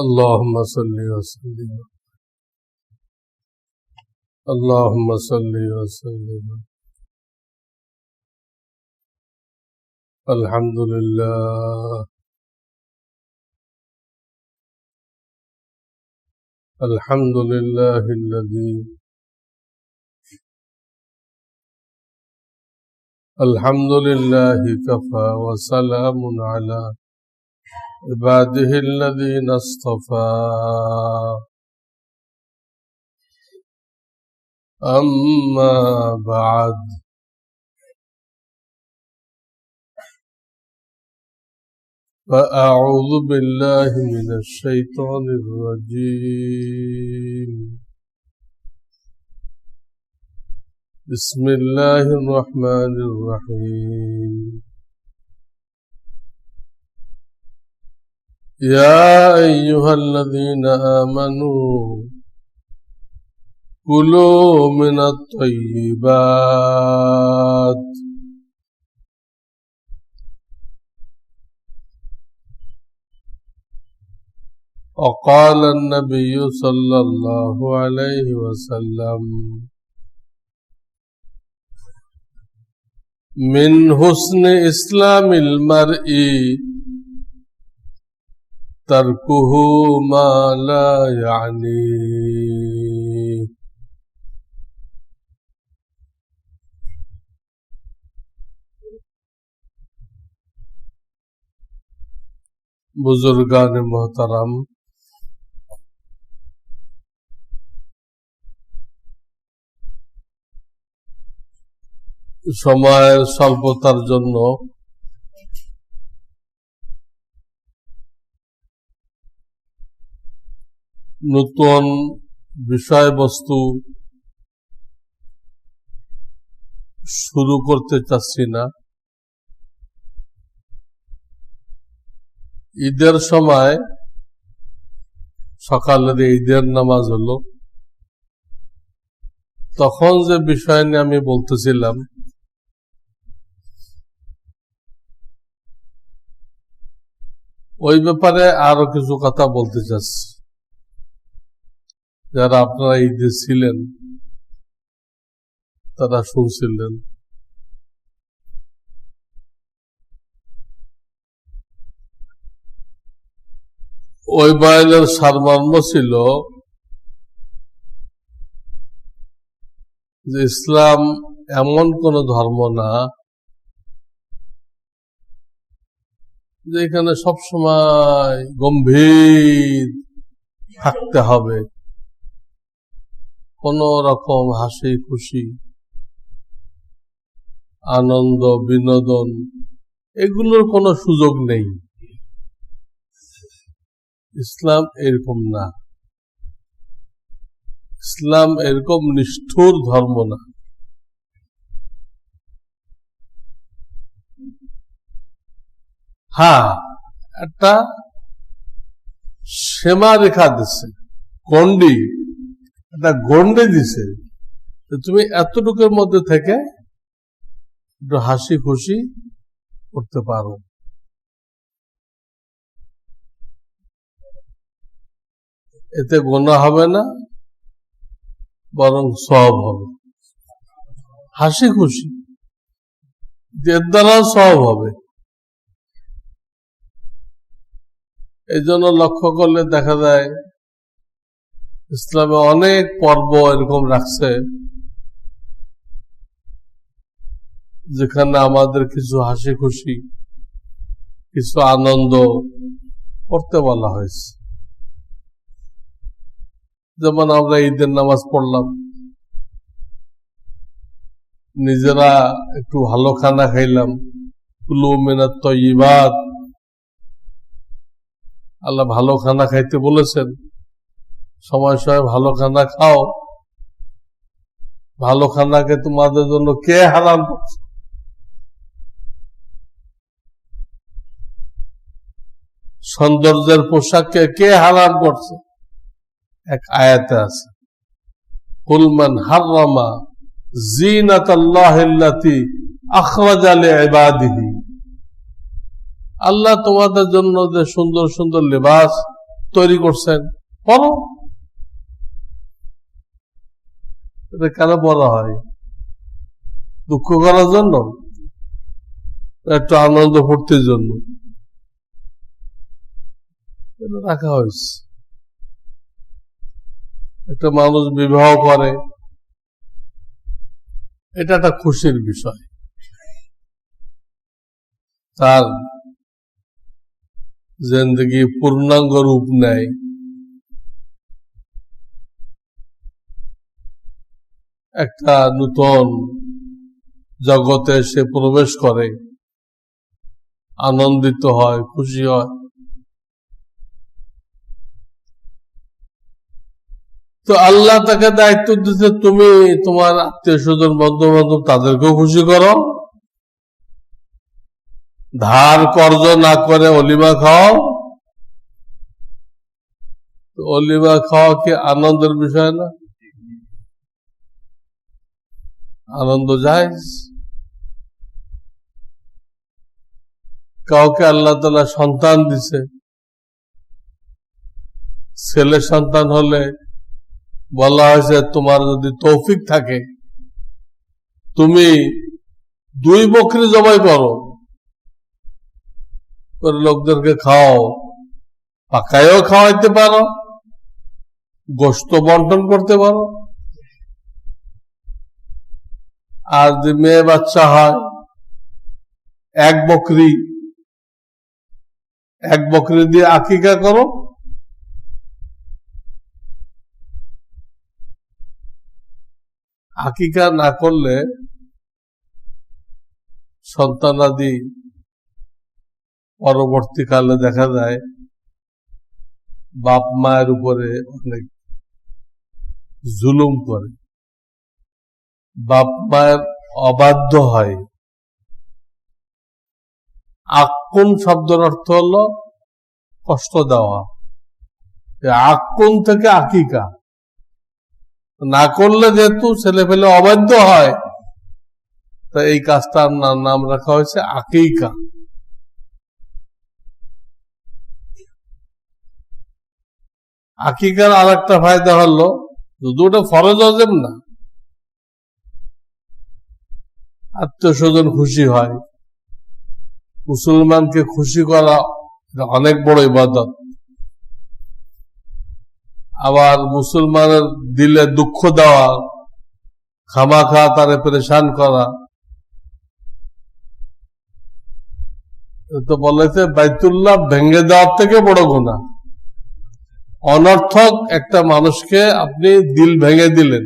اللهم صل وسلم اللهم صل وسلم الحمد لله الحمد لله الذي الحمد لله كفى وسلام على عباده الذين اصطفى أما بعد فأعوذ بالله من الشيطان الرجيم بسم الله الرحمن الرحيم يا أيها الذين آمنوا كلوا من الطيبات وقال النبي صلى الله عليه وسلم من حسن إسلام المرء تركه ما لا يعنيه बुजुर्गान मोहतरम সময়ের স্বল্পতার জন্য নতুন বিষয়বস্তু শুরু করতে চাচ্ছি না। ঈদের সময় সকালের ঈদের নামাজ হলো, তখন যে বিষয় নিয়ে আমি বলতেছিলাম ওই ব্যাপারে আরো কিছু কথা বলতে চাচ্ছি। যারা আপনারা ঈদে ছিলেন তারা শুনছিলেন। ওই বয়ানের সারমর্ম ছিল যে ইসলাম এমন কোন ধর্ম না যেখানে সবসময় গম্ভীর থাকতে হবে, কোন রকম হাসি খুশি আনন্দ বিনোদন এগুলোর কোনো সুযোগ নেই। ইসলাম এরকম না, ইসলাম এরকম নিষ্ঠুর ধর্ম না। হ্যাঁ, একটা সীমা রেখা দিচ্ছে, গন্ডি, একটা গন্ডি দিছে, তুমি এতটুকুর মধ্যে থেকে একটু হাসি খুশি করতে পারো। এতে গুনাহ হবে না, বরং সওয়াব হবে। হাসি খুশি এর দ্বারা সওয়াব হবে। এই জন্য লক্ষ্য করলে দেখা যায় ইসলামে অনেক পর্ব এরকম রাখছে যেখানে আমাদের কিছু হাসি খুশি কিছু আনন্দ করতে বলা হয়েছে। যেমন আমরা ঈদের নামাজ পড়লাম, নিজেরা একটু ভালো খানা খাইলাম, কুলু মিনাত তাইয়্যিবাত, আল্লাহ ভালো খানা খাইতে বলেছেন, সময় সময় ভালো খানা খাও। ভালো খানাকে তোমাদের জন্য কে হারাম করছে? সৌন্দর্যের পোশাককে কে হারাম করছে? এক আয়াতে আছে, কুল মান হাররামা যিনাতাল্লাহিল্লাতী আখরাজা লিইবাদিহি। আল্লাহ তোমাদের জন্য যে সুন্দর সুন্দর লিবাস তৈরি করছেন, পড়ো। এটা কেন পড়া হয়? দুঃখ করার জন্য, একটু আনন্দ ফুর্তির জন্য এটা রাখা হয়েছে। একটা মানুষ বিবাহ করে, এটা একটা খুশির বিষয়। তার জিন্দেগি পূর্ণাঙ্গ রূপ নেয়, একটা নূতন জগতে সে প্রবেশ করে, আনন্দিত হয়, খুশি হয়। তো আল্লাহ তাকে দায়িত্ব দিচ্ছে, তুমি তোমার আত্মীয় স্বজন বন্ধু বান্ধব তাদেরকেও খুশি করো, ধার কর্জ না করে অলিমা খাও। অলিমা খাওয়া কি আনন্দের বিষয় না? আনন্দ যায়। কাউকে আল্লাহ তাআলা সন্তান দিছে, ছেলে সন্তান হলে বলা হয়েছে তোমার যদি তৌফিক থাকে তুমি 2 বকরি জবাই করো, করে লোকদেরকে খাও, পাকায়ও খাওয়াইতে পারো, গোশত বন্টন করতে পারো। আর যদি মেয়ে বাচ্চা হয়, 1 বকরি দিয়ে আকিকা করো। আকিকা না করলে সন্তানাদি পরবর্তীকালে দেখা যায় বাপ মায়ের উপরে অনেক জুলুম করে, বাপ মায়ের অবাধ্য হয়। আক্কুন শব্দের অর্থ হলো কষ্ট দেওয়া। আক্কুন থেকে আকিকা না করলে যেহেতু ছেলে পেলে অবাধ্য হয়, তা এই কাজটার নাম রাখা হয়েছে আকিকা। আকিকার আর একটা ফায়দা হলো, যদি ওটা ফরজ ওয়াজিব না, আত্মীয় স্বজন খুশি হয়। মুসলমানকে খুশি করা অনেক বড় ইবাদত। আবার মুসলমানের দিলে দুঃখ দেওয়া, খামাখা তারে পরেশান করা, তো বলেছে বাইতুল্লাহ ভেঙে দেওয়ার থেকে বড় গুনাহ। অনর্থক একটা মানুষকে আপনি দিল ভেঙে দিলেন,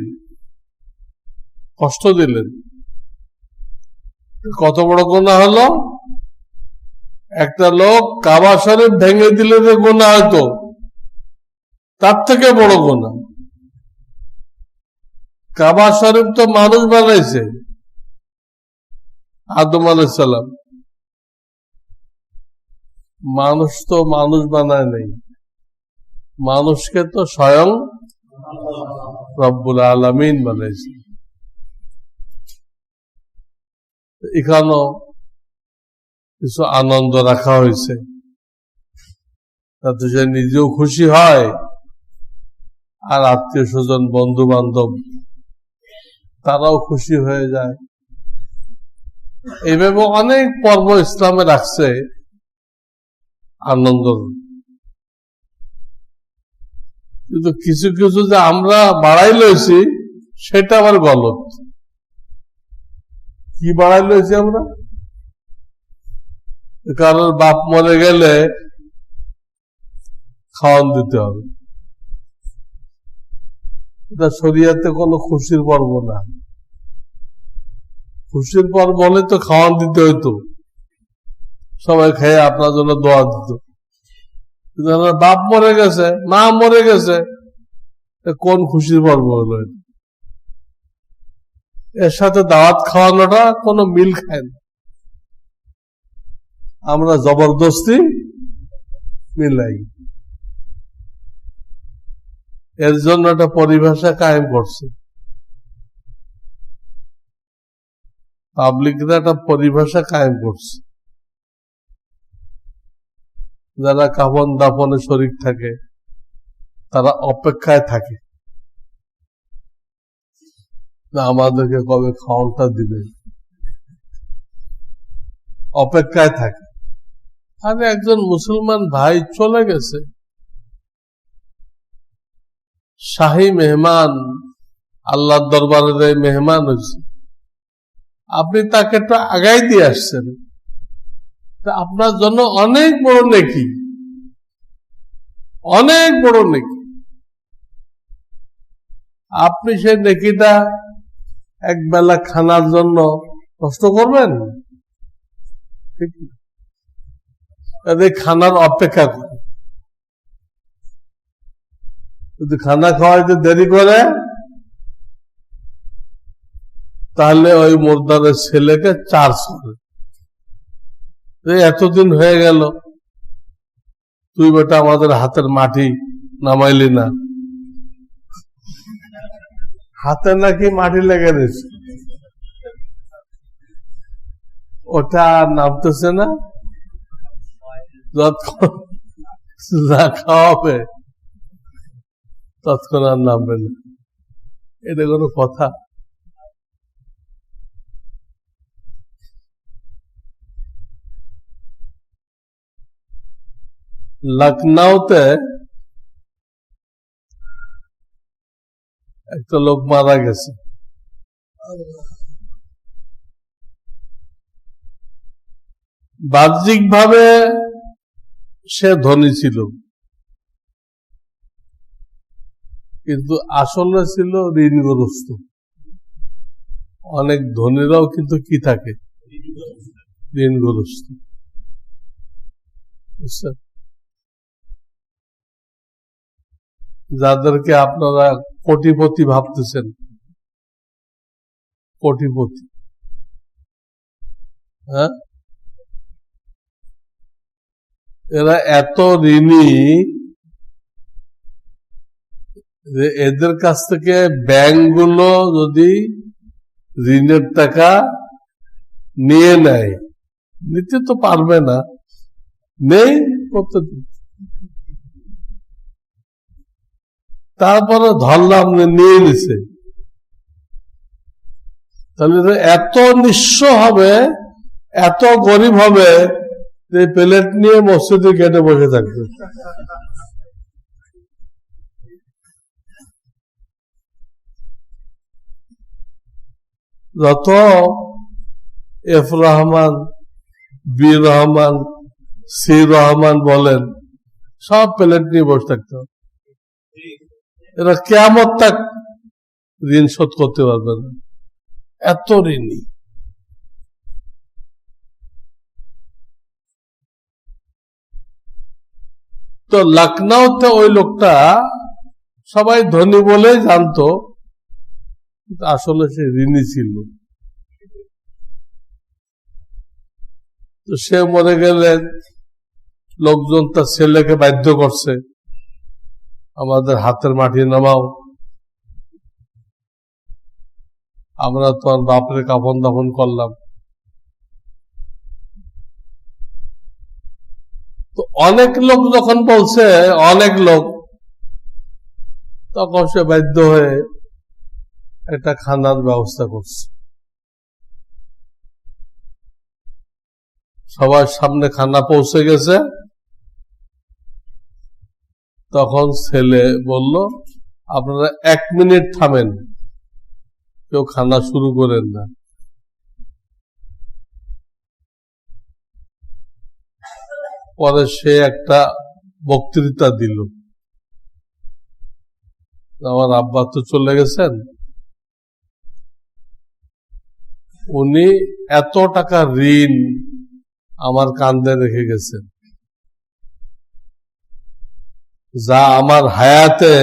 কষ্ট দিলেন, কত বড় গুনাহ হলো। একটা লোক কাবা শরীফ ভেঙে দিলে যে গুনাহ হতো, তার থেকে বড় গুনাহ। কাবা শরীফ তো মানুষ বানাইছে, আদম আলাইহিস সালাম। মানুষ তো মানুষ বানায় নাই, মানুষকে তো স্বয়ং রব্বুল আলামিন বানাইছে। এখানেও কিছু আনন্দ রাখা হয়েছে, তাতে সে নিজেও খুশি হয়, আর আত্মীয় স্বজন বন্ধু বান্ধব তারাও খুশি হয়ে যায়। এইভাবে অনেক পর্ব ইসলামে রাখছে আনন্দ। কিন্তু কিছু কিছু যে আমরা বাড়াই লইছি, সেটা আবার গলত। কি বাড়াই লইছি আমরা? কারণ বাপ মরে গেলে খাওয়ান দিতে হবে, এটা শরিয়াতে কোনো খুশির পর্ব না। খুশির পর্ব হলে তো খাওয়ান দিতে হইতো, সবাই খেয়ে আপনার জন্য দোয়া দিত। বাপ মরে গেছে, মা মরে গেছে, কোন খুশির পর্ব হলো? এর সাথে দাওয়াত খাওয়ানোটা কোনো মিল খায় না। আমরা জবরদস্তি মিলাই, এর জন্য একটা পরিভাষা কায়েম করছে পাবলিকরা, একটা পরিভাষা কায়েম করছে। যারা কাফন দাফনে শরীক থাকে তারা অপেক্ষায় থাকে না আমাদেরকে কবে খাওয়ানটা দিবে, অপেক্ষায় থাকে। আর একজন মুসলমান ভাই চলে গেছে, শাহী মেহমান, আল্লাহর দরবারে মেহমান হয়েছে, আপনি তাকে একটু আগাই দিয়ে আসছেন, আপনার জন্য অনেক বড় নেকি, অনেক বড় নেকি। আপনি সেই নেকিটা এক বেলা খানার জন্য কষ্ট করবেন? ঠিক না, খানার অপেক্ষা করে। যদি খানা খাওয়াইতে দেরি করে তাহলে ওই মোরদারের ছেলেকে চার্জ করে, এতদিন হয়ে গেল তুই বেটা আমাদের হাতের মাটি নামাইলি না, হাতে নাকি মাটি লেগে গেছে, ওটা নামতেছে না, যতক্ষণ না খাওয়াবে ততক্ষণ আর নামবে না। এটা কোনো কথা? লখনৌতে একটা লোক মারা গেছে, বাহ্যিক ভাবে সে ধনী ছিল, কিন্তু আসলে ছিল ঋণগ্রস্ত। অনেক ধনীরাও কিন্তু কি থাকে, ঋণগ্রস্ত। যাদেরকে আপনারা কোটিপতি ভাবতেছেন, কোটিপতি, হ্যাঁ, এরা এত ঋণী যে এদের কাছ থেকে ব্যাংকগুলো যদি ঋণের টাকা নিয়ে নেয়, নিতে তো পারবে না, নেই করতে, তারপরে ধরলাম নিয়ে নিছে, তাহলে এত নিঃস্ব হবে, এত গরিব হবে যে প্লেট নিয়ে মসজিদে গেটে বসে থাকবে। যত F Rahman, B Rahman, C Rahman বলেন, সব প্লেট নিয়ে বসে থাকতে হবে। এরা কিয়ামত তাক ঋণ শোধ করতে পারবে না, এত ঋণী। তো লখনৌতে ওই লোকটা সবাই ধনী বলে জানতো, আসলে সে ঋণী ছিল। তো সে মরে গেলে লোকজন তার ছেলেকে বাধ্য করছে, আমাদের হাতের মাটি নামাও, আমরা তোমার বাপরে কাফন দাফন করলাম। তো অনেক লোক যখন বলছে, অনেক লোক, তখন সে বাধ্য হয়ে একটা খানার ব্যবস্থা করছে, সবার সামনে খানা পৌঁছে গেছে। তখন ছেলে বলল, আপনারা 1 মিনিট থামেন, কেউ খানা শুরু করেন না। পরে সে একটা বক্তৃতা দিল, আমার আব্বা তো চলে গেছেন, উনি এত টাকা ঋণ আমার কাঁধে রেখে গেছেন, যা আমার হায়াতে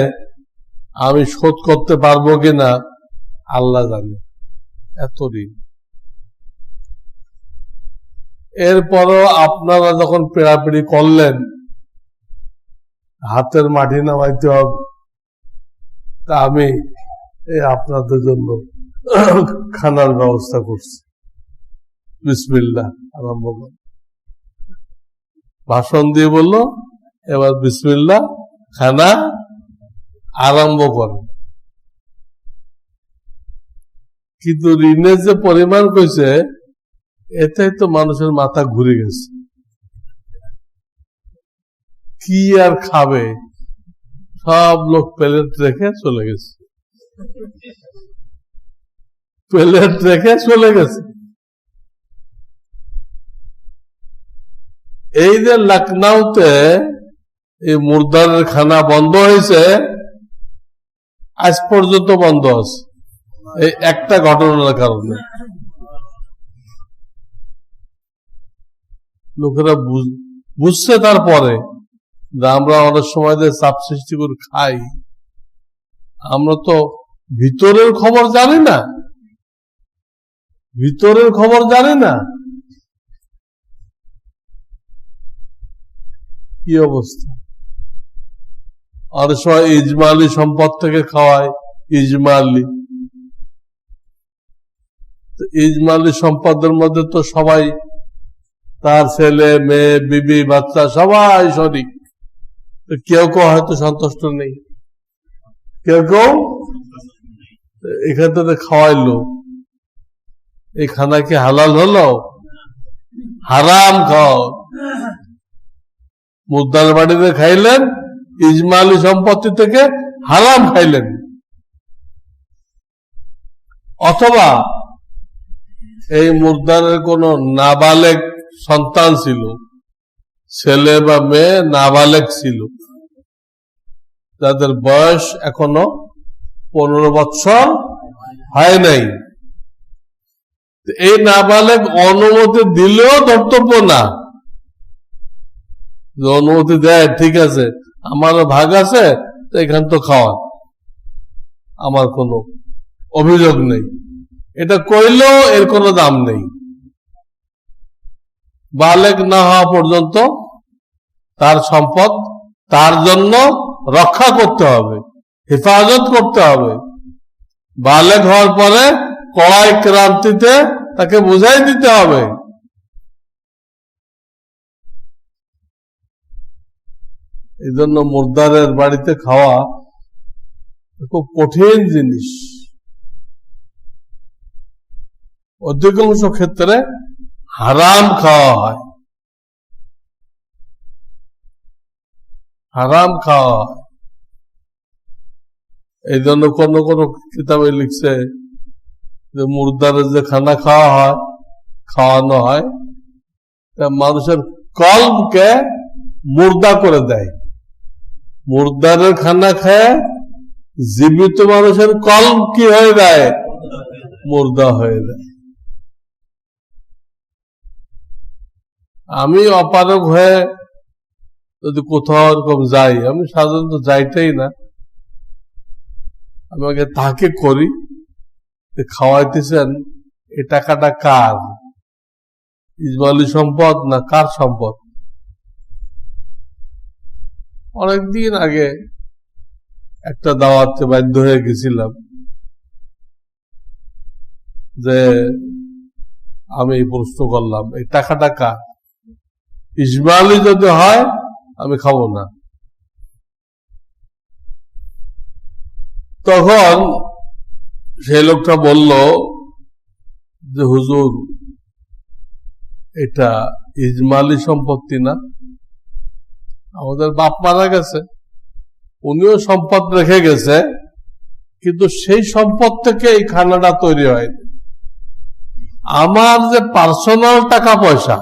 আমি শোধ করতে পারবো কিনা আল্লাহ জানে, এত ঋণ। এরপরও আপনারা যখন পেড়াপিড়ি করলেন হাতের মাটি নামাইতে হবে, তা আমি আপনাদের জন্য খানার ব্যবস্থা করছি, বিসমিল্লাহ আরম্ভ করল। ভাষণ দিয়ে বলল, এবার বিসমিল্লাহ, খানা আরম্ভ করে, কিন্তু ঋণের যে পরিমাণ কইছে এতেই তো মানুষের মাথা ঘুরে গেছে। কি আর খাবে, সব লোক প্লেট রেখে চলে গেছে, প্লেট রেখে চলে গেছে। এই যে লখনউতে এই মুর্দারের খানা বন্ধ হয়েছে, আজ পর্যন্ত বন্ধ আছে এই একটা ঘটনার কারণে। লোকেরা বুঝছে তারপরে যে আমরা অনেক সময় যে চাপ সৃষ্টি করে খাই, আমরা তো ভিতরের খবর জানি না, ভিতরের খবর জানি না। কি অবস্থা, অনেক সময় ইজমালি সম্পদ থেকে খাওয়ায়, ইজমালি সম্পদের মধ্যে তো সবাই, তার ছেলে মেয়ে বিবি বাচ্চা সবাই শরিক। কেউ কেউ হয়তো সন্তুষ্ট নেই, কেউ কেউ এখান থেকে খাওয়াইলো। এই খানা কি হালাল হলো? হারাম খাও। মুদ্রার বাড়িতে খাইলেন, ইজমালি সম্পত্তি থেকে হারাম খাইলেন। অথবা এই মুর্দারের কোন নাবালেগ সন্তান ছিল, ছেলে বা মেয়ে নাবালেগ ছিল, যাদের বয়স এখনো 15 বছর হয় নাই। এই নাবালেগ অনুমতি দিলেও ধর্তব্য না। অনুমতি দেয়, ঠিক আছে আমারও ভাগ আছে, তো এখান তো খাওয়া, আমার কোনো অভিযোগ নেই, এটা কইলেও এর কোনো দাম নেই। বালেগ না হওয়া পর্যন্ত তার সম্পদ তার জন্য রক্ষা করতে হবে, হেফাজত করতে হবে। বালেগ হওয়ার পরে কড়াই ক্রান্তিতে তাকে বুঝাই দিতে হবে। এই জন্য মুর্দারের বাড়িতে খাওয়া খুব কঠিন জিনিস। অধিকাংশ ক্ষেত্রে হারাম খাওয়া হয়, হারাম খাওয়া হয়। এই জন্য কোন কোন কিতাবে লিখছে যে মুর্দারের যে খানা খাওয়া হয়, খাওয়ানো হয়, তা মানুষের কলবকে মুর্দা করে দেয়। মুর্দারের খানা খায় জীবিত মানুষের কলব কি হয়ে যায়? মুর্দা হয়ে যায়। আমি অপারগ হয়ে যদি কোথাও এরকম যাই, আমি সাধারণত যাইতেই না, আমি আগে তাকে করি খাওয়াইতেছেন, এই টাকাটা কার, ইজমালি সম্পদ না কার সম্পদ? অনেকদিন আগে একটা দাওয়াতে বাধ্য হয়ে গেছিলাম যে আমি প্রশ্ন করলাম, এই টাকাটা কার? ইজমালি যদি হয় আমি খাবো না। তখন সেই লোকটা বলল যে হুজুর, এটা ইজমালি সম্পত্তি না, আমাদের বাপ মারা গেছে, উনিও সম্পদ রেখে গেছে, কিন্তু সেই সম্পদ থেকে এই খানাটা তৈরি হয়নি। আমার যে পার্সোনাল টাকা পয়সা,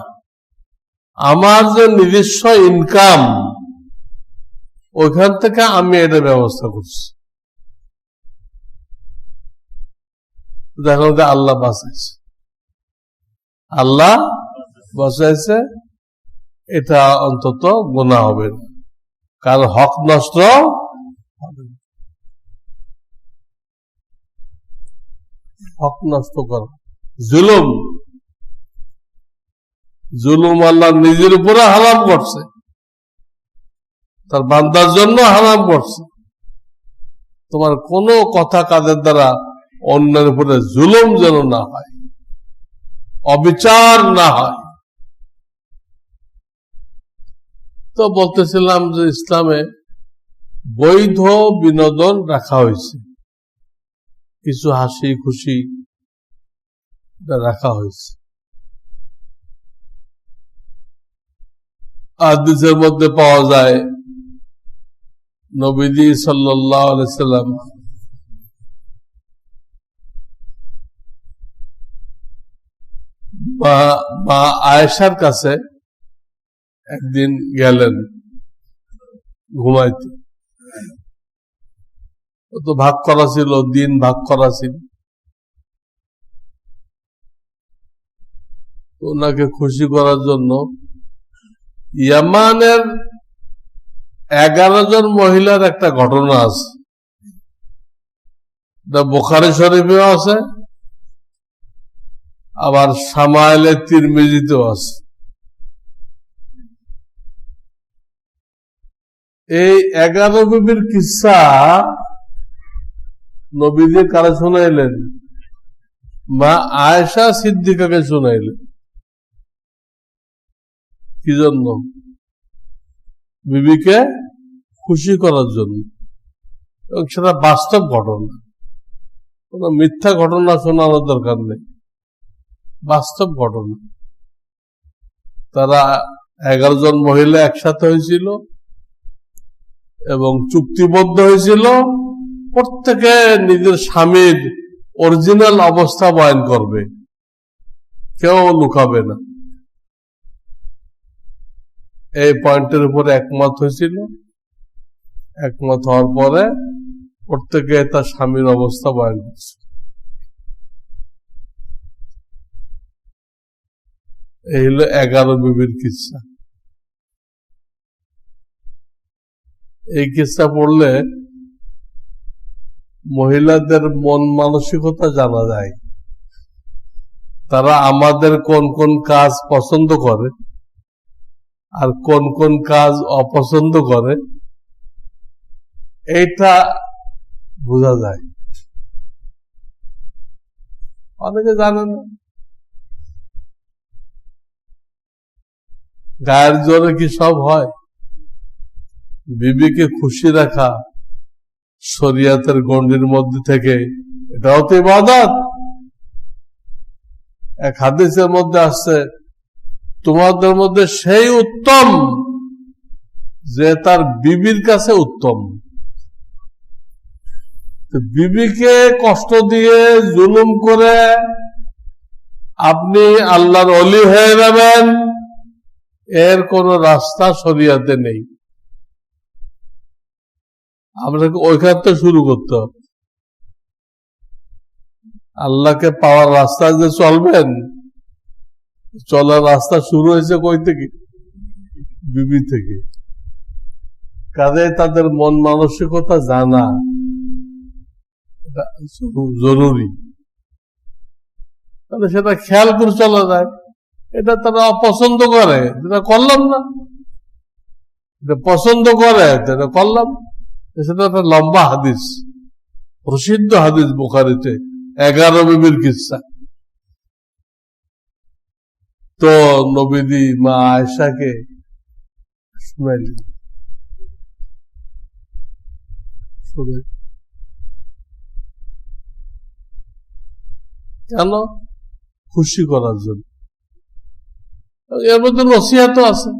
আমার যে নিজস্ব ইনকাম, ওইখান থেকে আমি এটা ব্যবস্থা করছি। দেখো যে আল্লাহ বাঁচাইছে, আল্লাহ বাঁচাইছে, এটা অন্তত গুনাহ হবে না, কারণ হক নষ্ট হবে না। হক নষ্ট করা জুলুম, জুলুম আল্লাহ নিজের উপরে হারাম করছে, তার বান্দার জন্য হারাম করছে। তোমার কোনো কথা কাজের দ্বারা অন্যের উপরে জুলুম যেন না হয়, অবিচার না হয়। তো বলতেছিলাম যে ইসলামে বৈধ বিনোদন রাখা হয়েছে, কিছু হাসি খুশি রাখা হয়েছে। হাদিসের মধ্যে পাওয়া যায় নবীজি সাল্লাল্লাহু আলাইহি সাল্লাম মা আয়েশার কাছে একদিন গেলেন ঘুমাইতে। তো ভাগ করা ছিল, দিন ভাগ করা ছিল। ওনাকে খুশি করার জন্য ইয়ামানের 11 জন মহিলার একটা ঘটনা আছে, বুখারী শরীফেও আছে, আবার শামাইলে তিরমিজিতেও আছে। এই 11 বিবির কিসসা নবীজি কারে শুনাইলেন? মা আয়েশা সিদ্দিকাকে শুনাইলেন। কি জন্য? বিবিকে খুশি করার জন্য। এবং সেটা বাস্তব ঘটনা, কোন মিথ্যা ঘটনা শোনানোর দরকার নেই, বাস্তব ঘটনা। তারা 11 জন মহিলা একসাথে হয়েছিল এবং চুক্তিবদ্ধ হয়েছিল প্রত্যেকে নিজের স্বামীর অরিজিনাল অবস্থা বয়ান করবে, কেউ লুকাবে না। এই পয়েন্টের উপরে একমত হয়েছিল। একমত হওয়ার পরে প্রত্যেকে তার স্বামীর অবস্থা বয়ান করছে। এই হলো 11 বিবির কিসসা। এই কিসসা পড়লে মহিলাদের মন মানসিকতা জানা যায়। তারা আমাদের কোন কোন কাজ পছন্দ করে আর কোন কোন কাজ অপছন্দ করে, এইটা বোঝা যায়। অনেকে জানে না। গায়ের জোরে কি সব হয়? বিবিকে খুশি রাখা শরিয়াতের গণ্ডির মধ্যে থেকে, এটাও তো ইবাদত। এক হাদিসের মধ্যে আসছে, তোমাদের মধ্যে সেই উত্তম যে তার বিবির কাছে উত্তম। বিবিকে কষ্ট দিয়ে জুলুম করে আপনি আল্লাহর ওলি হয়ে যাবেন, এর কোন রাস্তা শরিয়াতে নেই। আপনাকে ওইখান থেকে শুরু করতে হবে। আল্লাহকে পাওয়ার রাস্তা যে চলবেন, চলার রাস্তা শুরু হয়েছে কই থেকে? বিবি থেকে। কাজে তাদের মন মানসিকতা জানা জরুরি, তাহলে সেটা খেয়াল করে চলা যায়। এটা তারা অপছন্দ করে, যেটা করলাম না। এটা পছন্দ করে, যেটা করলাম। সেটা একটা লম্বা হাদিস, প্রসিদ্ধ হাদিস বুখারীতে, 11 বিবির কিসসা। তো নবীজি মা আয়েশাকে শুনাইলেন। কেন? খুশি করার জন্য। এর মধ্যে নসিহতও আছে,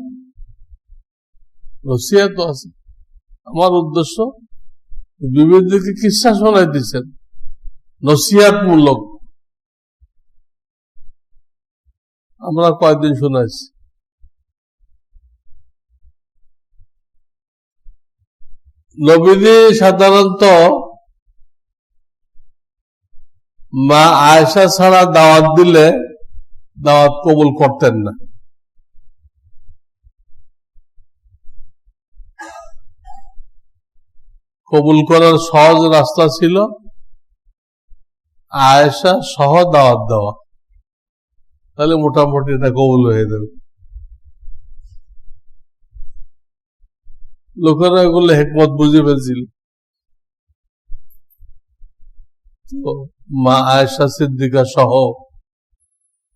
নসিহতও আছে। আমার উদ্দেশ্য বিবিদেরকে কিসসা শোনাই দিচ্ছেন, নসিহতমূলক। আমরা কয়েকদিন শোনাইছি। নবীজি সাধারণত মা আয়েশা ছাড়া দাওয়াত দিলে দাওয়াত কবুল করতেন না। কবুল করার সহজ রাস্তা ছিল আয়েশা সহ দাওয়াত দেওয়া, তাহলে মোটামুটি এটা কবুল হয়ে যাবে। লোকেরা এগুলো হিকমত বুঝে ফেলছিল। তো মা আয়েশা সিদ্দিকা সহ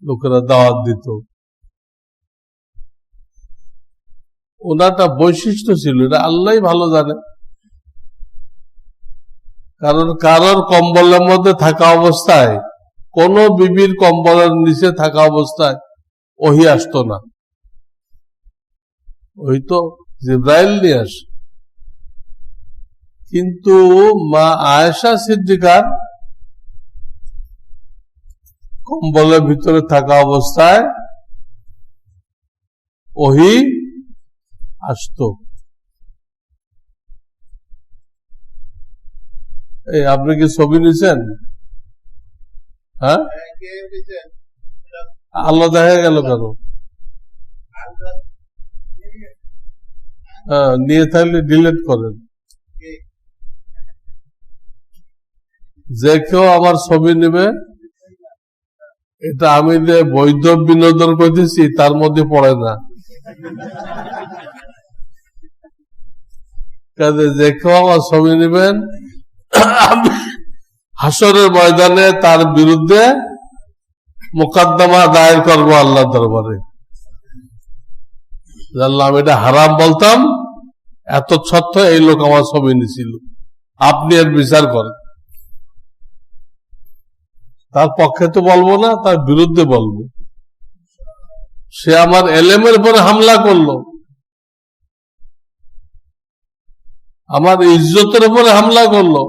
লোকেরা দাওয়াত দিত। ওনারটা বৈশিষ্ট্য ছিল, এটা আল্লাহই ভালো জানে। কারণ কারোর কম্বলের মধ্যে থাকা অবস্থায়, কোন বিবির কম্বলের নিচে থাকা অবস্থায় ওহী আসতো না। ওই তো জিব্রাইল নিয়ে আসে। কিন্তু মা আয়েশা সিদ্দিকার কম্বলের ভিতরে থাকা অবস্থায় ওহী আসতো। এই আপনি কি ছবি নিছেন? হ্যাঁ, আল্লাহ দেখা গেল কেন? হ্যাঁ, নিয়ে থাকলে ডিলিট করেন। যে কেউ আমার ছবি নেবে, এটা আমি যে বৈধ বিনোদন করতেছি তার মধ্যে পড়ে না। কাজে যে কেউ আমার ছবি নেবেন, হাসরের ময়দানে তার বিরুদ্ধে মোকদ্দমা দায়ের করবো আল্লাহ দরবারে। আল্লাহ, আমি এটা হারাম বলতাম, এত সত্ত্বেও এই লোক আমার ছবি নিছিল, আপনি এর বিচার করেন। তার পক্ষে তো বলবো না, তার বিরুদ্ধে বলবো। সে আমার এলেমের উপরে হামলা করলো, আমার ইজ্জতের উপরে হামলা করলো,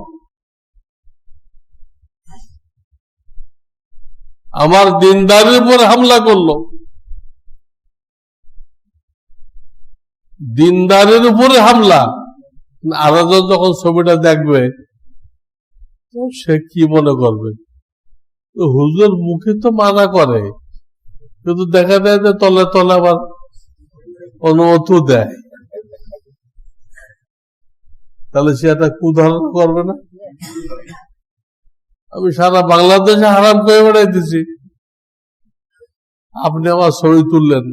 আমার দিনদারির উপরে হামলা করলো। দিনদারের উপরে হামলা। আরেকজন যখন ছবিটা দেখবে তো সে কি মনে করবে? হুজুর মুখে তো মানা করে, কিন্তু দেখা যায় যে তলে তলে আবার অনুমতি দেয়। তাহলে সে একটা কুধারণা করবে না? আমি সারা বাংলাদেশে হারাম করে বেড়াইতেছি, আপনি আমার ছবি তুললেন,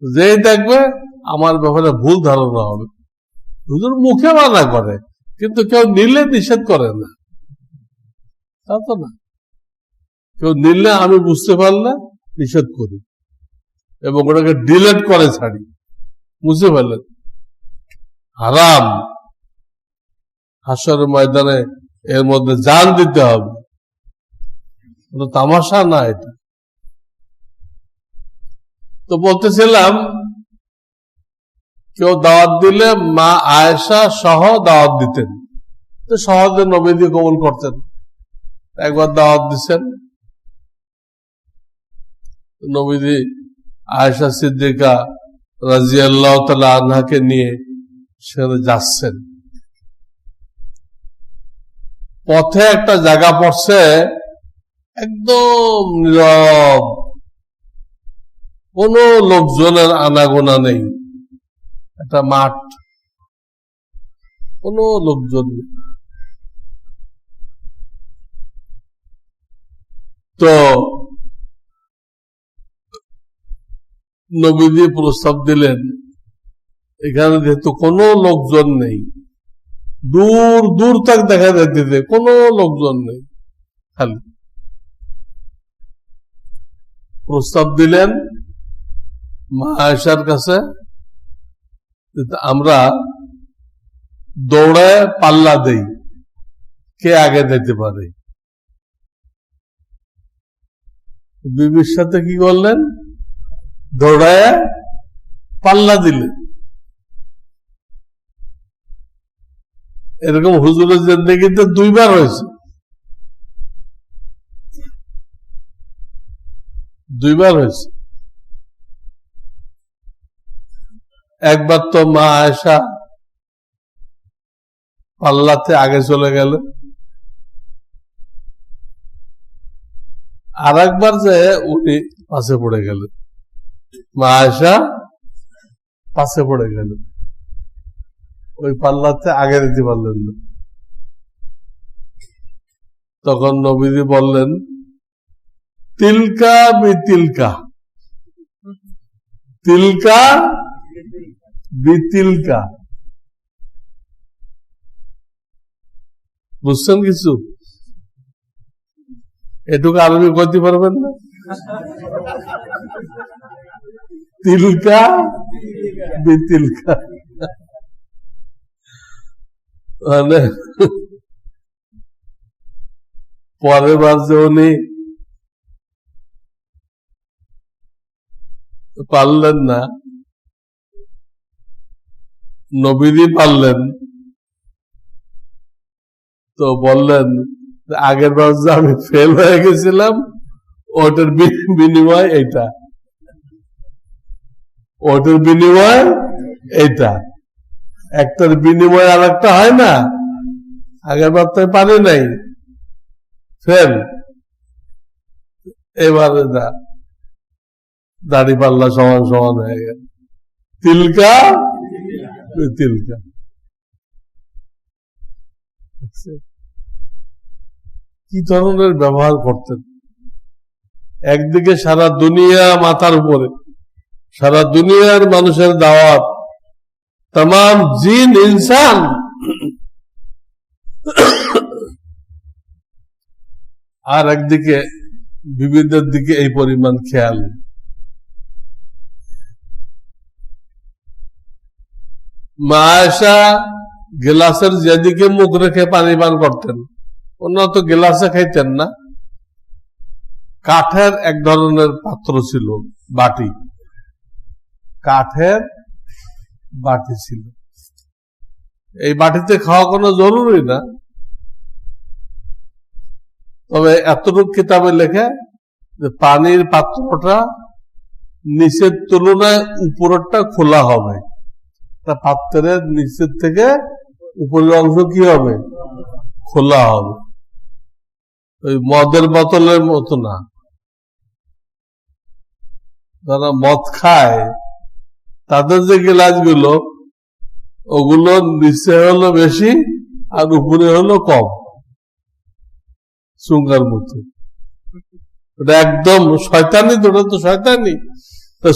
যেই দেখবে আমার ব্যাপারে ভুল ধারণা হবে। হুজুর মুখে মানা করে, কিন্তু কেউ নিলে নিষেধ করে না, তা তো না। কেউ নিলে আমি বুঝতে পারলে নিষেধ করি এবং ওটাকে ডিলেট করে ছাড়ি। বুঝতে পারলেন? হারাম, হাসরের ময়দানে এর মধ্যে জান দিতে হবে, তামাশা না এটা। তো বলতেছিলাম, কেউ দাওয়াত দিলে মা আয়েশা সহ দাওয়াত দিতেন, তো সহজে নবীজি কবুল করতেন। একবার দাওয়াত দিচ্ছেন, নবীজি আয়েশা সিদ্দিকা রাদিয়াল্লাহু তাআলা আনহাকে নিয়ে সেখানে যাচ্ছেন। পথে একটা জায়গা পড়ছে, একদম নীরব, কোন লোকজনের আনাগোনা নেই, একটা মাঠ, কোন লোকজন নেই। তো নবীজি প্রস্তাব দিলেন, এখানে যেহেতু কোনো লোকজন নেই, দূর দূর তক দেখা যাচ্ছে কোনো লোকজন নেই, খালি। প্রস্তাব দিলেন মা আয়েশার কাছে, আমরা দৌড়ে পাল্লা দেই, কে আগে যেতে পারে। বিবির সাথে কি করলেন? দৌড়ায় পাল্লা দিলেন। এরকম হুজুরের জিন্দেগিতে দুইবার হয়েছে, দুইবার হয়েছে। একবার তো মা আয়েশা পাল্লাতে আগে চলে গেল, আর একবার যে উনি পাশে পড়ে গেলেন, মা আয়েশা পাশে পড়ে গেলেন, ওই পাল্লাতে আগে দিতে পারলেন না। তখন নবীজি বললেন, তিলকা বিতিলকা, তিলকা বিতিলকা। বুঝছেন কিছু? এটুকু আরবি করতে পারবেন না? তিলকা বিতিলকা মানে পরের বার যে উনি পারলেন না, নবীরই পারলেন, তো বললেন আগের বার যে আমি ফেল হয়ে গেছিলাম ওটার বিনিময় এইটা, ওটার বিনিময় এইটা, একটার বিনিময় আর একটা হয় না। আগের বার তো পারি নাই, ফেল, এবারে দাড়ি পাল্লা সমান সমান হয়ে গেল, তিলকা তিলকা। কি ধরনের ব্যবহার করতেন! একদিকে সারা দুনিয়া মাথার উপরে, সারা দুনিয়ার মানুষের দাওয়াত, তাম জিন ইনসান, আর একদিকে বিবিদের দিকে এই পরিমাণ খেয়াল। মা আয়েশা গিলাসের যেদিকে মুখ রেখে পানি পান করতেন, ওনারা তো গিলাসে খাইতেন না, কাঠের এক ধরনের পাত্র ছিল, বাটি, কাঠের বাটি ছিল। এই বাটিতে খাওয়া কোনো জরুরি না, তবে এতটুকু কিতাবে লেখে যে পানির পাত্রটা নিচের তুলনায় উপরেরটা খোলা হবে, পাত্রের নিচের থেকে উপরের অংশ কি হবে, খোলা হবে। ওই মদের বোতলের মতো না, যারা মদ খায় তাদের যে গ্লাসগুলো, ওগুলো নিচে হলো বেশি আর উপরে হলো কম, চুঙ্গার মতো। ওটা একদম শয়তানি, ওটা তো শয়তানি,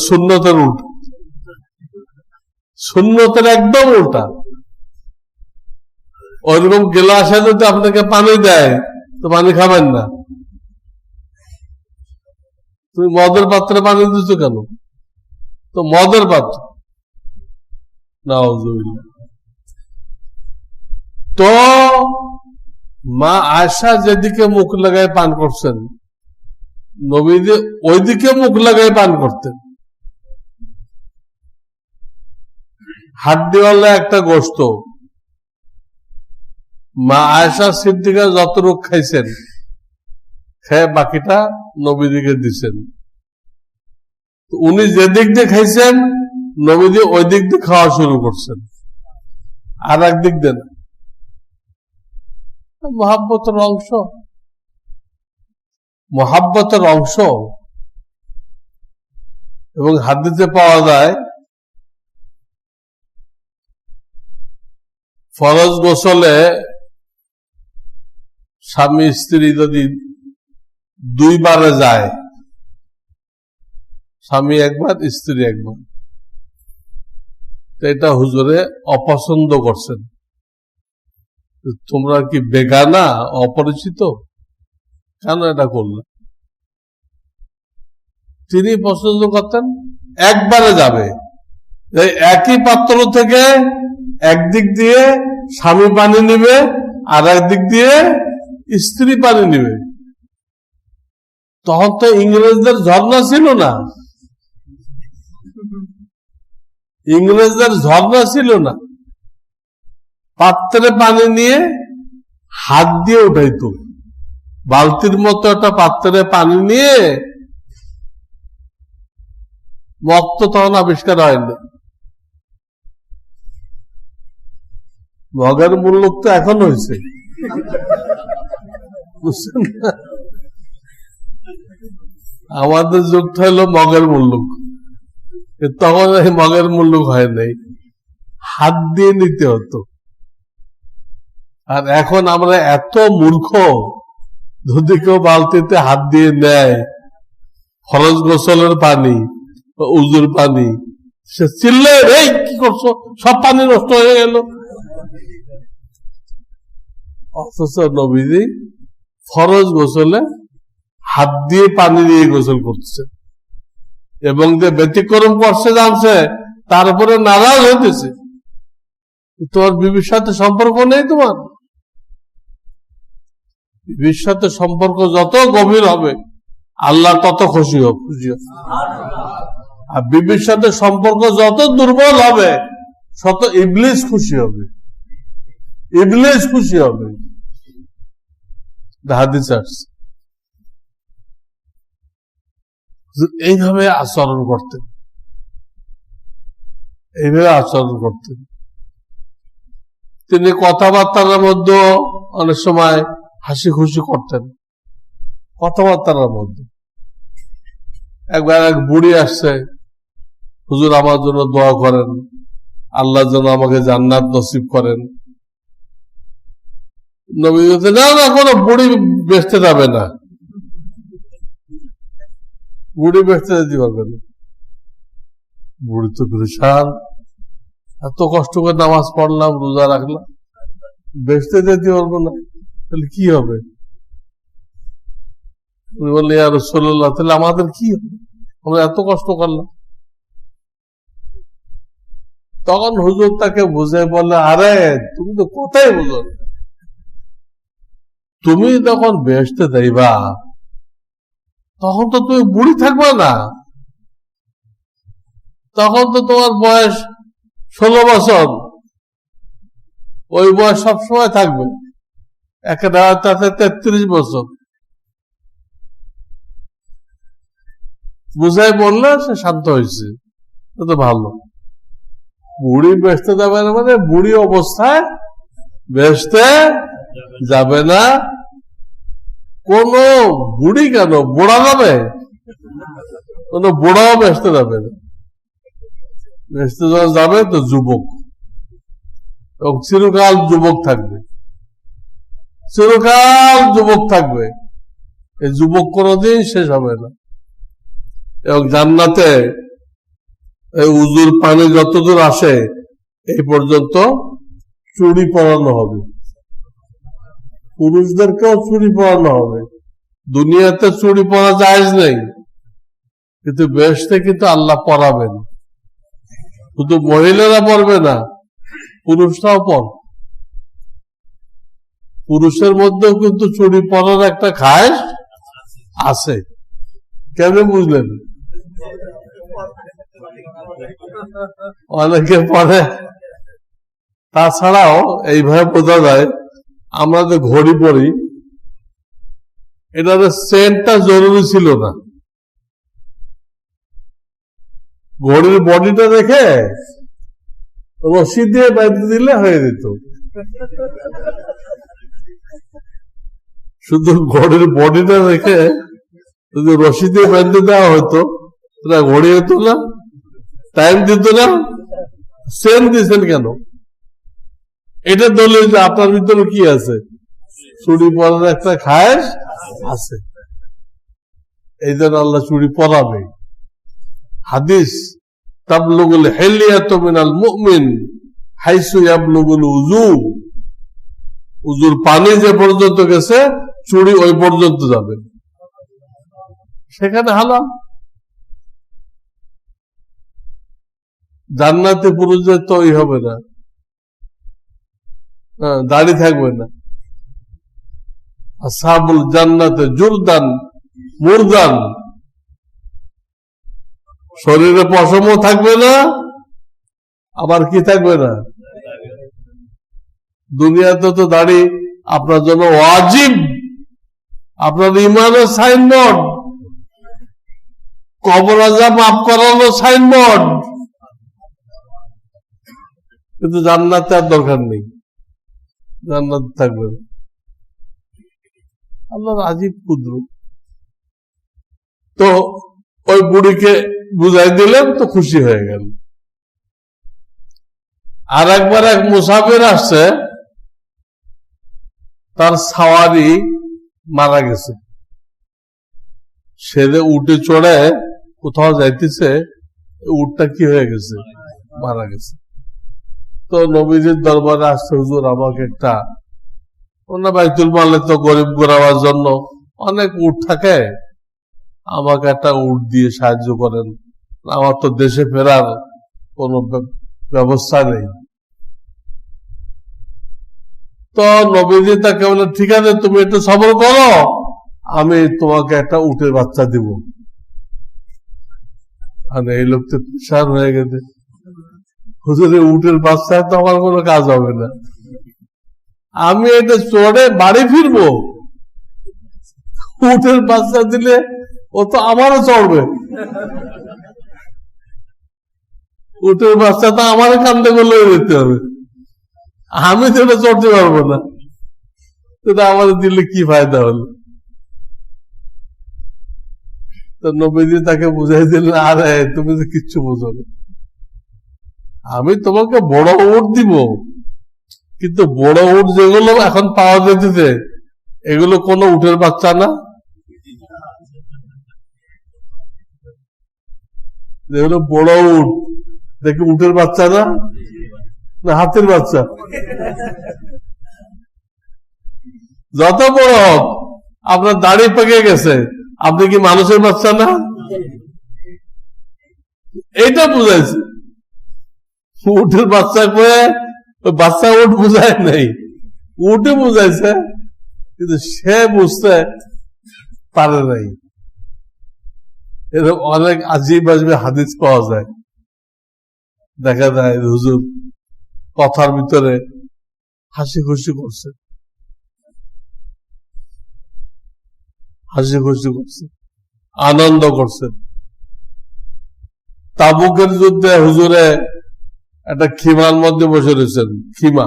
সুন্নতের উল্টা, সুন্নতের একদম উল্টা। ওইরকম গ্লাসে যদি আপনাকে পানি দেয় তো পানি খাবেন না। তুমি মদের পাত্রে পানি দিচ্ছ কেন? তো মদের পাত্র, নাউজুবিল্লাহ। তো মা আয়েশা যেদিকে মুখ লাগায় পান করছেন, নবীজি ওইদিকে মুখ লাগায় পান করতেন। হাড্ডিওয়ালা একটা গোশত মা আয়েশা সিদ্দিকা যতটুক খাইছেন, খেয়ে বাকিটা নবীজিকে দিচ্ছেন। উনি যে দিক দিয়ে খাইছেন, নবীজি ওই দিক দিয়ে খাওয়া শুরু করছেন, আর এক দিক দিয়ে না। মহাব্বতের অংশ, মহাব্বতের অংশ। এবং হাদিসে পাওয়া যায় ফরজ গোসলে স্বামী স্ত্রী যদি দুইবারে যায়, স্বামী একবার স্ত্রী একবার, এটা হুজুরে অপছন্দ করছেন। তোমরা কি বেগানা, অপরিচিত, কেন এটা করলে? তিনি পছন্দ করতেন একবারে যাবে, একই পাত্র থেকে একদিক দিয়ে স্বামী পানি নিবে আর একদিক দিয়ে স্ত্রী পানি নিবে। তখন তো ইংরেজদের ঝর্ণা ছিল না, ইংরেজদের ঝর্ণা ছিল না। পাত্রে পানি নিয়ে হাত দিয়ে উঠাইতো, বালতির মতো একটা পাত্রে পানি নিয়ে, মগ তো তখন আবিষ্কার হয়নি। মগের মূল্য তো এখন হয়েছে, বুঝছেন না? আমাদের যুগটা হলো মগের মূল্য, তখন এই মগের মূল্য হয় নাই, হাত দিয়ে নিতে হতো। আর এখন আমরা এত মূর্খ, যদি কেউ বালতিতে হাত দিয়ে নেয় ফরজ গোসলের পানি, উজুর পানি, সে চিল্লে, এই কি করছো, সব পানি নষ্ট হয়ে গেল। অথচ নবীজি ফরজ গোসলে হাত দিয়ে পানি দিয়ে গোসল করতেছে, এবং যে ব্যতিক্রম করছে জানছে, তারপরে নারাজ হইতেছে। তোমার বিবির সাথে সম্পর্ক নেই, তোমার বিবির সাথে সম্পর্ক যত গভীর হবে আল্লাহ তত খুশি হোক। আর বিবির সাথে সম্পর্ক যত দুর্বল হবে তত ইবলিস খুশি হবে, ইবলিস খুশি হবে। হাদিস আসছে এইভাবে আচরণ করতেন, এইভাবে আচরণ করতেন। তিনি কথাবার্তার মধ্যে অনেক সময় হাসি খুশি করতেন, কথাবার্তার মধ্যে। একবার এক বুড়ি আসছে, হুজুর আমার জন্য দোয়া করেন, আল্লাহ যেন আমাকে জান্নাত নসিব করেন। নবী বলছেন, না না, কোনো বুড়ি বেচতে যাবে না, বুড়ি বেচতে যেতে পারবে না। বুড়ি তো পরেশান, এত কষ্ট করে নামাজ পড়লাম, রোজা রাখলাম, বেচতে যেতে পারবো না, তাহলে কি হবে? উনি বললেন, ইয়া রাসূলুল্লাহ, তাহলে আমাদের কি হবে? আমরা এত কষ্ট করলাম। তখন হুজুর তাকে বুঝে বললে, আরে তুমি তো কথাই বুঝো, তুমি যখন বেহেশতে যাইবা তখন তো তুমি বুড়ি থাকবে না, তখন তো তোমার বয়স 16 বছর, ওই বয়স সবসময় থাকবে, তাতে 33 বছর। বুঝাই বললে সে শান্ত হয়েছে, তো ভালো। বুড়ি বেহেশতে যাবে না মানে বুড়ি অবস্থায় বেহেশতে যাবে না। কোন বুড়ি কেন, বুড়া যাবে? কোন বুড়াও বেহেশতে যাবে না। বেহেশতে যাবে তো যুবক, এবং চিরকাল যুবক থাকবে, চিরকাল যুবক থাকবে। এই যুবক কোনদিন শেষ হবে না। এবং জান্নাতে এই উজুর পানি যতদূর আসে এই পর্যন্ত চুড়ি পরানো হবে, পুরুষদেরকেও চুড়ি পরানো হবে। দুনিয়াতে চুড়ি পরা জায়েজ নেই, কিন্তু বেহেশতে কিন্তু আল্লাহ পরাবেন। শুধু মহিলারা পরবে না, পুরুষরাও পর। পুরুষের মধ্যেও কিন্তু চুড়ি পরার একটা খায়েশ আছে। কেমন বুঝলেন? অনেকে পরে। তাছাড়াও এইভাবে বোঝা যায়, আমরা যে ঘড়ি পরি, এটার সেন্টটা জরুরি ছিল না। ঘড়ির বডিটা দেখে রশি দিয়ে বেঁধে দিলে হয়ে যেত। শুধু ঘড়ির বডিটা দেখে যদি রশি দিয়ে বেঁধে দেওয়া হতো, সেটা ঘড়ি হতো না, টাইম দিত না। সেন্ট দিচ্ছেন কেন? এটা দলিল যে আপনার ভিতরে কি আছে, চুড়ি পরার একটা খায়েশ আছে। এই জন্য আল্লাহ চুড়ি পরাবে। হাদিস, তাবলুগুল হিলিয়াতু মিনাল মুমিন হাইসু ইয়াবলুগুল উযু। উযুর পানি যে পর্যন্ত গেছে, চুড়ি ওই পর্যন্ত যাবে, সেখানে হালাল। জান্নাতে পুরুষদের তো ওই হবে না, দাড়ি থাকবে না। আসহাবুল জান্নাতে জুরদান মুরদান, শরীরে পশমও থাকবে না, আবার কি থাকবে না? দুনিয়াতে তো দাড়ি আপনার জন্য ওয়াজিব, আপনার ইমানের সাইনবোর্ড, কবর আযাব মাফ করানো সাইনবোর্ড। কিন্তু জান্নাতে আর দরকার নেই, জান্নাত থাকবে না। আল্লাহর আজীব কুদরত। তো ওই বুড়িকে বুঝাই দিলেন, তো খুশি হয়ে গেল। আর একবার এক মুসাফির আসছে, তার সাওয়ারি মারা গেছে। সে উঠে চড়ে কোথাও যাইতেছে, উটটা কি হয়ে গেছে, মারা গেছে। তো নবীজির দরবারে আসছে, হুজুর আমাকে একটা, ওনার বাইতুল মালে তো গরিব গোরাবার জন্য অনেক উট থাকে, আমাকে একটা উট দিয়ে সাহায্য করেন, আমার তো দেশে ফেরার কোনো ব্যবস্থা নেই। তো নবীজি তাকে বলে, ঠিক আছে তুমি একটু সবর করো, আমি তোমাকে একটা উটের বাচ্চা দিব। আর এই লোক তো পেশার হয়ে গেছে, হুজুরের উটের বাচ্চায় তো আমার কোনো কাজ হবে না, আমি এটা চড়ে বাড়ি ফিরবো, উটের বাচ্চা দিলে ও তো আমারও চড়বে, উটের বাচ্চা তো আমারও কান্দে বলে দিতে হবে, আমি তো এটা চড়তে পারবো না, সেটা আমার দিলে কি ফায়দা হলো। তো নবীজি তাকে বুঝাই দিলেন, আরে তুমি তো কিচ্ছু বুঝো না, আমি তোমাকে বড় উট দিব, কিন্তু বড় উট যেগুলো এখন পাওয়া যেতেছে এগুলো কোনো উটের বাচ্চা না, যেগুলো বড় উট দেখি উটের বাচ্চা না, না হাতির বাচ্চা, যত বড় হোক, আপনার দাড়ি পেকে গেছে, আপনি কি মানুষের বাচ্চা না, এইটা বুঝাইছে। উটের বাচ্চা করে বাচ্চা উট বুঝায় নাই, উঠে বুঝাইছে, কিন্তু সে বুঝতে পারে নাই। এরকম অনেক আজীব আজীব হাদিস পাওয়া যায়, দেখা যায় হুজুর কথার ভিতরে হাসি খুশি করছে, হাসি খুশি করছে, আনন্দ করছে। তাবুকের যুদ্ধে হুজুরে একটা খিমার মধ্যে বসে রয়েছেন, খিমা,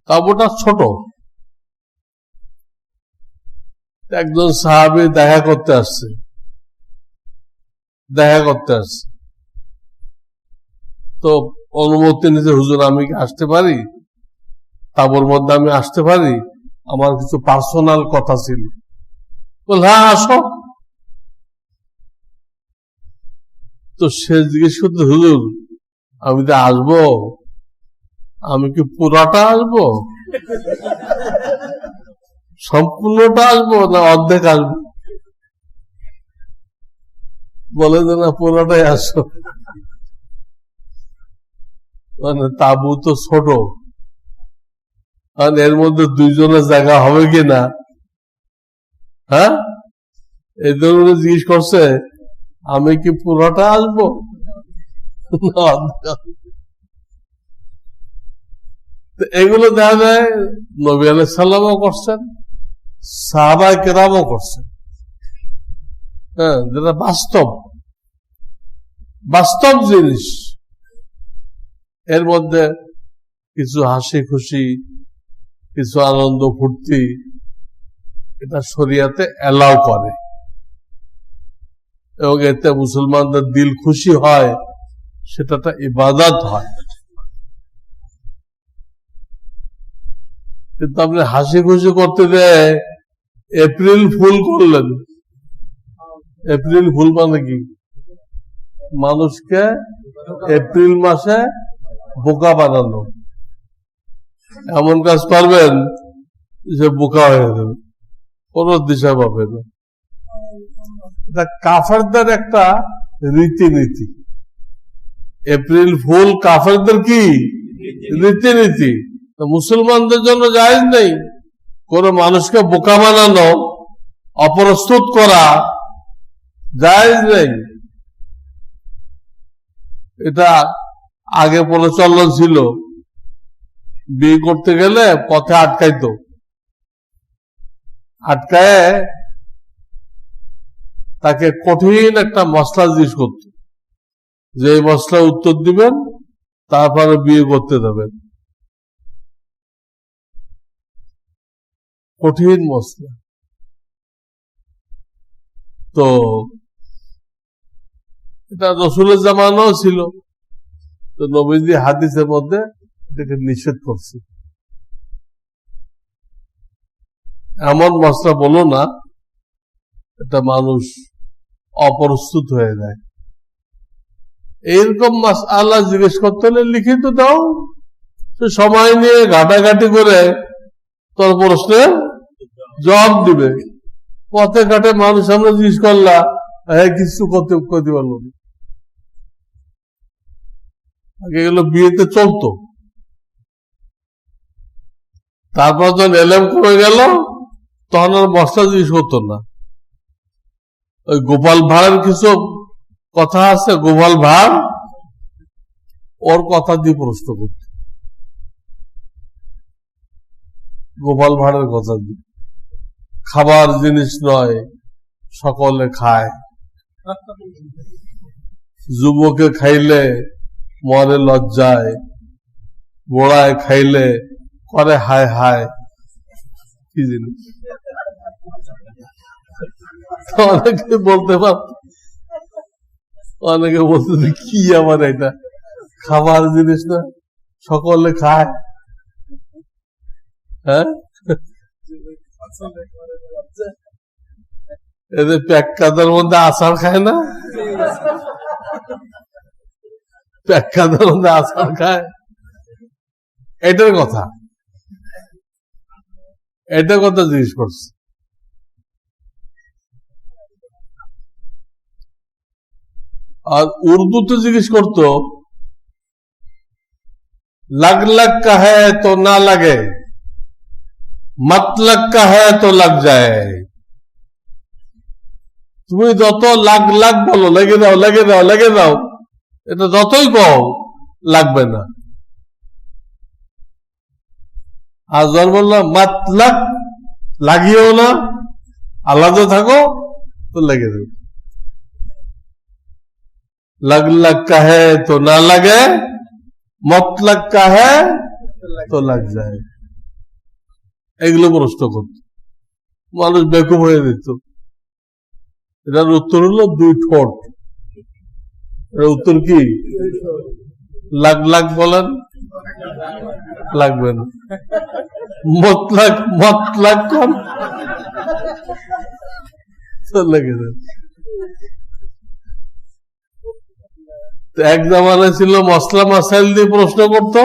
তাবুটা ছোট, একজন সাহাবী দেখা করতে আসছে, তো অনুমতি নিতে, হুজুর আমি কি আসতে পারি, তাবুর মধ্যে আমি আসতে পারি, আমার কিছু পার্সোনাল কথা ছিল। বল হ্যাঁ আসো। তো সে জিজ্ঞেস করতে, হুজুর আমি তো আসবো, আমি কি পুরাটা আসবো, সম্পূর্ণটা আসবো না অর্ধেক আসবো? বলে যে না পুরাটাই আসো। মানে তাবু তো ছোট, এর মধ্যে দুইজনের জায়গা হবে কিনা, হ্যাঁ, এই জন্য জিজ্ঞেস করছে আমি কি পুরোটা আসবো। এগুলো দেখা যায় নবী আলাইহিস সালামও করছেন, সাহাবায়ে কেরামও করছেন, হ্যাঁ, যেটা বাস্তব জিনিস, এর মধ্যে কিছু হাসি খুশি, কিছু আনন্দ ফুর্তি, এটা শরিয়াতে এলাও করে, এবং এতে মুসলমানদের দিল খুশি হয়, সেটা একটা ইবাদত হয়। কিন্তু আপনি হাসি খুশি করতে দেয় এপ্রিল ফুল করলেন। এপ্রিল ফুল মানে কি? মানুষকে এপ্রিল মাসে বোকা বানানো, এমন কাজ করবেন যে বোকা হয়ে যাবে, কোন দিশা পাবে না। এটা কাফেরদের একটা রীতিনীতি। এপ্রিল ফুল কাফেরদের কি রীতিনীতি, মুসলমানদের জন্য জায়েজ নেই। কোন মানুষকে বোকা বানানো, অপ্রস্তুত করা জায়েজ নেই। এটা আগে প্রচলন ছিল, বিয়ে করতে গেলে পথে আটকাইতো, আটকায় তাকে কঠিন একটা মশলা জিজ্ঞেস করত, যে এই মশলা উত্তর দিবেন তারপরে বিয়ে করতে দেবেন। কঠিন মশলা। তো এটা রাসূলের জামানাও ছিল, তো নবীজি হাদিসের মধ্যে এটাকে নিষেধ করছে। এমন মশলা বলো না, এটা মানুষ অপ্রস্তুত হয়ে যায়। এইরকম মাসআলা জিজ্ঞেস করতে হলে লিখিত দাও, সে সময় নিয়ে ঘাটাঘাটি করে তোর প্রশ্নের জবাব দিবে। পথে ঘাটে মানুষ আমরা জিজ্ঞেস করলা, হ্যাঁ কিছু করতে পারলো না। আগে এগুলো বিয়েতে চলতো, তারপর যখন এলেম করে গেল তখন আর মশলা জিনিস হতো না। ওই গোপাল ভাঁড়ের কিছু কথা আছে, গোপাল ভাঁড় ওর কথা দিয়ে প্রশ্ন করত, গোপাল ভাঁড়ের কথা দিয়ে। খাবার জিনিস নয়, সকলে খায়, যুবকে খাইলে মরে লজ্জায়, গোড়ায় খাইলে করে হায় হায়। কি জিনিস অনেকে বলতে পার, অনেকে বলতে কি আমার এটা খাবার জিনিস না, সকলে খায়। হ্যাঁ, এদের প্যাক্কাদের মধ্যে আচার খায় না, প্যাক্কাদের মধ্যে আচার খায়, এটার কথা, এটার কথা জিজ্ঞেস করছে। আর উর্দুতে জিজ্ঞেস করতো लग लग का है तो ना लगे, मतलब का है तो लग जाए। তুমি যত লাগ লাগ বলো, লেগে দাও লেগে দাও লেগে দাও, এটা যতই কও লাগবে না। আর যখন বললাম মাতলাগ, লাগিও না, আলাদা থাকো, তো লেগে দেবে। लग लग का है तो ना लगे, मतलब का है তো লাগ যায়। এগুলো প্রশ্ন করত, মানুষ বেকুব হয়ে দিত। এটার উত্তর হলো দুই ঠোঁট। এটার উত্তর কি? লাগ লাগ বলেন, লাগবে না। মতলাগ মতলাগ কম তো লেগে যায়। এক জামানায় ছিল মশলা মাসাইল দিয়ে প্রশ্ন করতো,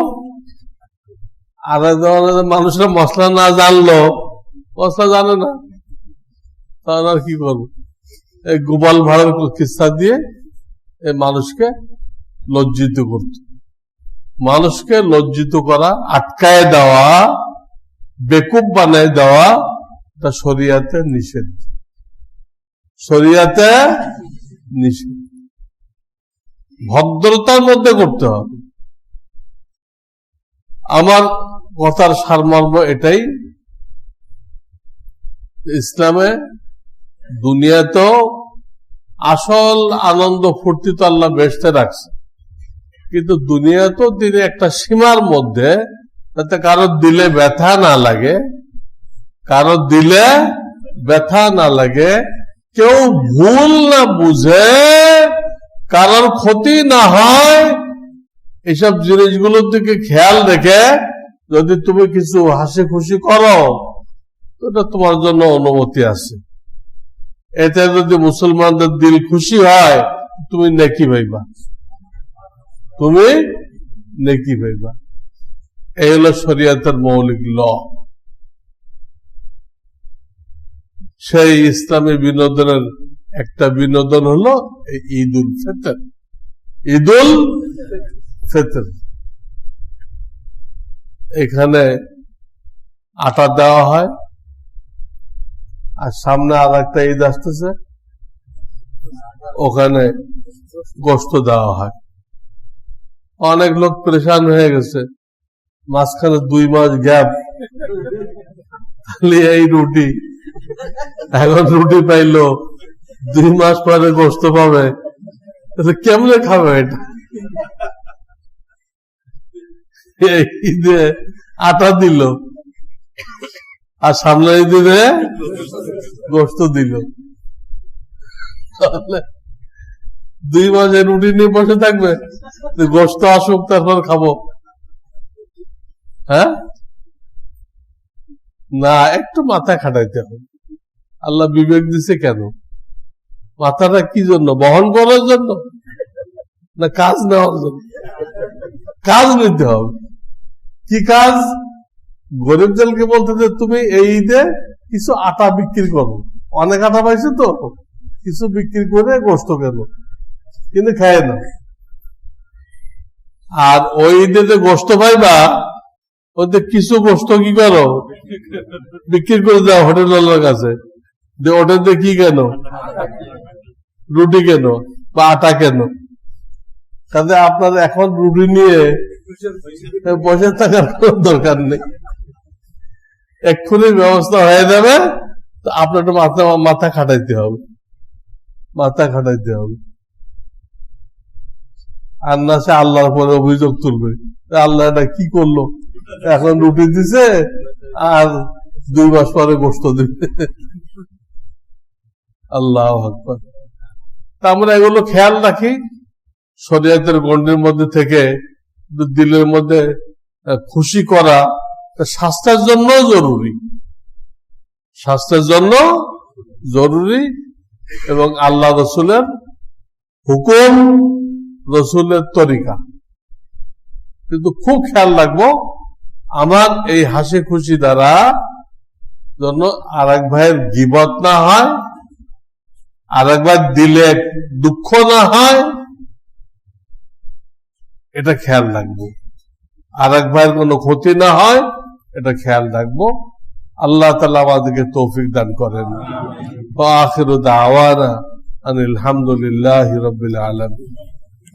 আর এক জামানায় মানুষরা মশলা না জানলো, মশলা জানে না, তাহলে আর কি করবো? এই গোপাল ভাঁড়ের কিস্সা দিয়ে এই মানুষকে লজ্জিত করত। মানুষকে লজ্জিত করা, আটকায় দেওয়া, বেকুব বানায় দেওয়া, এটা শরিয়াতে নিষেধ, শরিয়াতে নিষেধ। ভদ্রতার মধ্যে করতে হবে। আমার কথার সারমর্ম এটাই, ইসলামে দুনিয়াতেও আসল আনন্দ ফুর্তি তো আল্লাহ বেহেশতে রাখছে, কিন্তু দুনিয়াতেও তিনি একটা সীমার মধ্যে, যাতে কারো দিলে ব্যথা না লাগে, কারো দিলে ব্যথা না লাগে, কেউ ভুল না বুঝে, কারোর ক্ষতি না হয়, এইসব জিনিসগুলোর দিকে খেয়াল রেখে যদি তুমি কিছু হাসি খুশি করো, এটা তোমার জন্য অনুমতি আছে। এতে যদি মুসলমানদের দিল খুশি হয়, তুমি নেকি পাইবা, তুমি নেকি পাইবা। এই হলো শরিয়াতের মৌলিক ল। সেই ইসলামী বিনোদনের একটা বিনোদন হলো ঈদ উল ফিতর। ঈদ উল ফিতর, এখানে আটা দেওয়া হয়, আর সামনে আর একটা ঈদ আসতেছে, ওখানে গোশত দেওয়া হয়। অনেক লোক পরেশান হয়ে গেছে, মাঝখানে 2 মাস গ্যাপ, তাহলে এই রুটি, এখন রুটি পাইলো, 2 মাস পরে গোশত পাবে, কেমনে খাবে এটা? ঈদে আটা দিল, আর সামনে ঈদে গোশত দিল, 2 মাসে রুটি নিয়ে বসে থাকবে, গোশত আসুক তারপর খাবো। হ্যাঁ না, একটু মাথা খাটাইতে হবে। আল্লাহ বিবেক দিছে কেন? মাথাটা কি জন্য? বহন করার জন্য না কাজ নেওয়ার জন্য? কাজ নিতে হবে। কি কাজ? গরিব জনকে বলতে যে তুমি এই ঈদে কিছু আটা বিক্রি করো, অনেক আটা পাইছো তো, কিছু বিক্রি করে গোশত কেন, কিন্তু খায় না। আর ওই ঈদে যে গোশত পাইবা, ওদের কিছু গোস্ত কি করো, বিক্রি করে দাও হোটেলওয়ালার কাছে, ওটাতে কি কেন, রুটি কেন বা আটা কেন। কাজে আপনার এখন রুটি নিয়ে বসে থাকার কোন দরকার নেই, এক্ষুনি ব্যবস্থা হয়ে যাবে। তো আপনার মাথা খাটাইতে হবে, মাথা খাটাইতে হবে। আর না সে আল্লাহর পরে অভিযোগ তুলবে, আল্লাহ এটা কি করলো, এখন রুটি দিছে আর 2 মাস পরে গোস্ত দিবে। আল্লাহু আকবার। তা আমরা এগুলো খেয়াল রাখি, শরীয়তের গণ্ডির মধ্যে থেকে দিলের মধ্যে খুশি করা স্বাস্থ্যের জন্য জরুরি, স্বাস্থ্যের জন্য জরুরি। এবং আল্লাহ রসুলের হুকুম, রসুলের তরিকা। কিন্তু খুব খেয়াল রাখবো আমার এই হাসি খুশি দ্বারা যেন আরেক ভাইয়ের গীবত না হয়, আরেক ভাইয়ের দিলে দুঃখ না হয়, এটা খেয়াল রাখবো। আরেক ভাইয়ের কোনো ক্ষতি না হয়, এটা খেয়াল রাখবো। আল্লাহ তাআলা আমাদেরকে তৌফিক দান করেন। ওয়া আখিরু দাওয়ানা আনিল হামদুলিল্লাহি রাব্বিল আলামিন।